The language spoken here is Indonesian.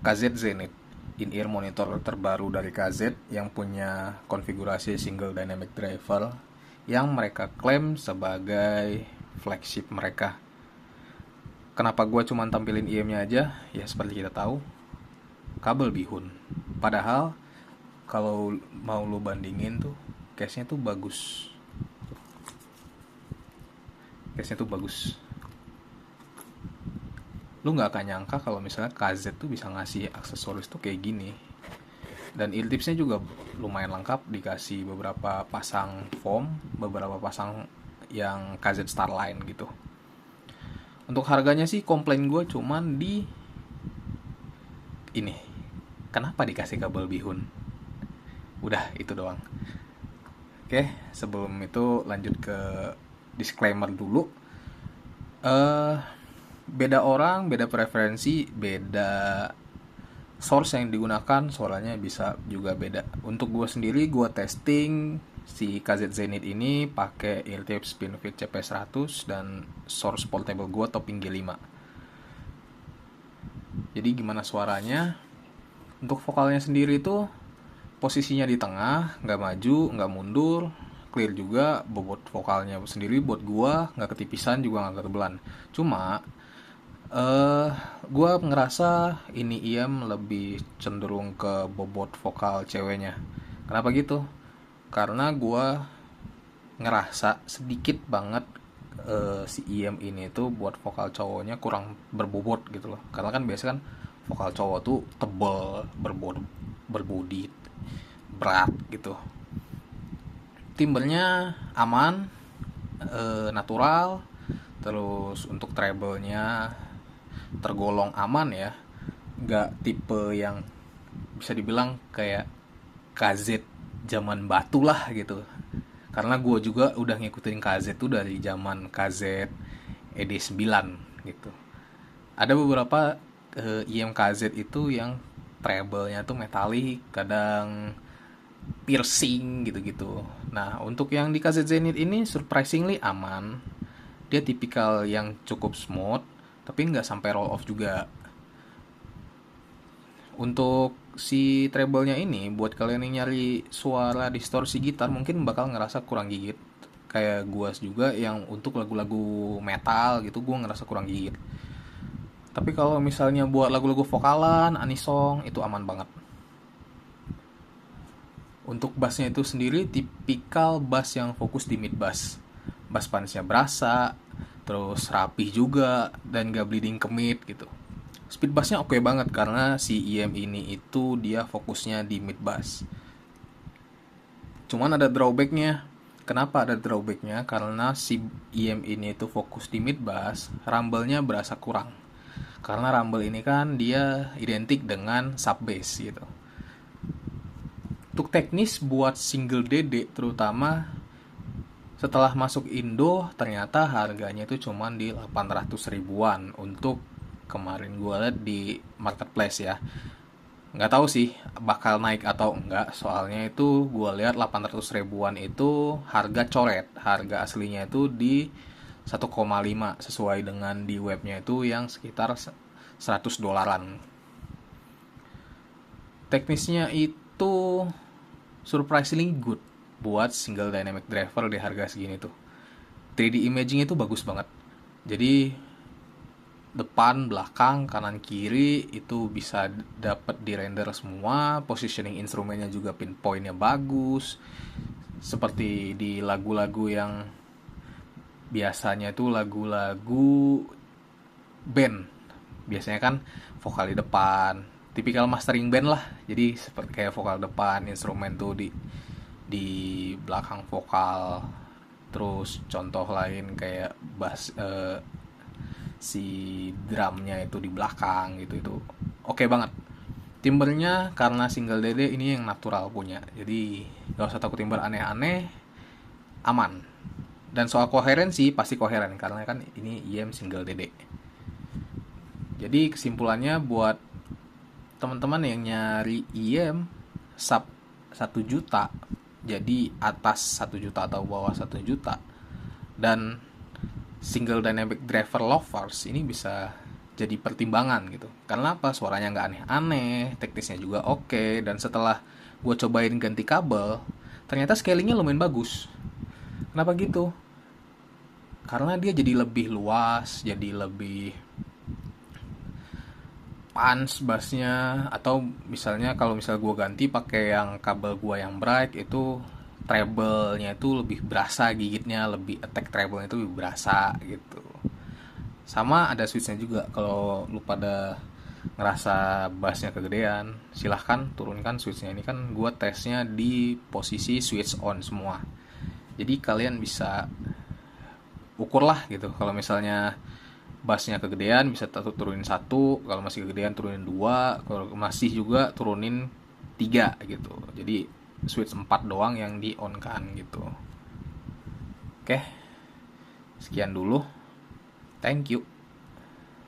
KZ Zenith, in-ear monitor terbaru dari KZ yang punya konfigurasi single dynamic driver yang mereka klaim sebagai flagship mereka. Kenapa gue cuma tampilin IM-nya aja? Ya seperti kita tahu, kabel bihun. Padahal kalau mau lu bandingin tuh, case-nya tuh bagus. Case-nya tuh bagus. Lu nggak akan nyangka kalau misalnya KZ tuh bisa ngasih aksesoris tuh kayak gini. Dan eartipsnya juga lumayan lengkap, dikasih beberapa pasang foam, beberapa pasang yang KZ Starline gitu. Untuk harganya sih komplain gue cuman di ini, kenapa dikasih kabel bihun? Udah itu doang. Oke, sebelum itu lanjut ke disclaimer dulu. Beda orang, beda preferensi, beda source yang digunakan, suaranya bisa juga beda. Untuk gue sendiri, gue testing si KZ Zenith ini pakai eartips Spinfit CP100 dan source portable gue topping G5. Jadi gimana suaranya? Untuk vokalnya sendiri tuh posisinya di tengah, nggak maju, nggak mundur, clear juga. Bobot vokalnya sendiri buat gua nggak ketipisan juga nggak ketebelan. Cuma gua ngerasa ini IM lebih cenderung ke bobot vokal ceweknya. Kenapa gitu? Karena gua ngerasa sedikit banget si IM ini tuh buat vokal cowoknya kurang berbobot gitu loh. Karena kan biasa kan vokal cowok tuh tebel, berbodi, berat gitu. Timbernya aman, natural. Terus untuk treble-nya tergolong aman ya, nggak tipe yang bisa dibilang kayak KZ zaman batu lah gitu. Karena gue juga udah ngikutin KZ tuh dari zaman KZ ED9 gitu. Ada beberapa IM KZ itu yang treble-nya tuh metalik, kadang piercing gitu-gitu. Nah, untuk yang di KZ Zenith ini surprisingly aman. Dia tipikal yang cukup smooth, tapi nggak sampai roll off juga. Untuk si treble-nya ini, buat kalian yang nyari suara distorsi gitar, mungkin bakal ngerasa kurang gigit. Kayak gua juga yang untuk lagu-lagu metal gitu, gua ngerasa kurang gigit. Tapi kalau misalnya buat lagu-lagu vokalan, anisong, itu aman banget. Untuk bassnya itu sendiri tipikal bass yang fokus di mid bass. Bass punch-nya berasa, terus rapih juga, dan gak bleeding ke mid gitu. Speed bassnya oke banget karena si IM ini itu dia fokusnya di mid bass. Cuman ada drawbacknya. Kenapa ada drawbacknya? Karena si IM ini itu fokus di mid bass, rumble-nya berasa kurang. Karena rumble ini kan dia identik dengan sub bass gitu. Untuk teknis buat single DD terutama setelah masuk Indo ternyata harganya itu cuman di 800 ribuan untuk kemarin gue liat di marketplace ya. Nggak tahu sih bakal naik atau enggak, soalnya itu gue lihat 800 ribuan itu harga coret, harga aslinya itu di 1,5 sesuai dengan di webnya itu yang sekitar 100 dolaran. Teknisnya itu surprisingly good buat single dynamic driver di harga segini tuh. 3D imaging itu bagus banget. Jadi depan, belakang, kanan, kiri itu bisa dapat di render semua. Positioning instrumennya juga pinpointnya bagus. Seperti di lagu-lagu yang biasanya itu lagu-lagu band. Biasanya kan vokal di depan, tipikal mastering band lah. Jadi seperti kayak vokal depan, instrumen tuh di belakang vokal. Terus contoh lain kayak bass, si drumnya itu di belakang gitu, itu oke banget. Timbernya karena single DD ini yang natural punya, jadi gak usah takut timber aneh-aneh, aman. Dan soal koherensi pasti koheren karena kan ini IM single DD. Jadi kesimpulannya buat teman-teman yang nyari IM sub 1 juta, jadi atas 1 juta atau bawah 1 juta, dan single dynamic driver lovers, ini bisa jadi pertimbangan gitu. Karena apa? Suaranya nggak aneh-aneh, teknisnya juga oke, dan setelah gue cobain ganti kabel, ternyata scalingnya lumayan bagus. Kenapa gitu? Karena dia jadi lebih luas, jadi lebih punch bassnya. Atau misalnya kalau misal gue ganti pakai yang kabel gue yang bright, itu treble-nya itu lebih berasa gigitnya, lebih attack treble-nya itu lebih berasa gitu. Sama ada switch-nya juga. Kalau lu pada ngerasa bassnya kegedean, silahkan turunkan switch-nya. Ini kan gue tesnya di posisi switch on semua. Jadi kalian bisa ukur lah gitu. Kalau misalnya bassnya kegedean bisa turunin satu, kalau masih kegedean turunin dua, kalau masih juga turunin tiga gitu. Jadi switch 4 doang yang di on kan gitu. Oke, sekian dulu. Thank you.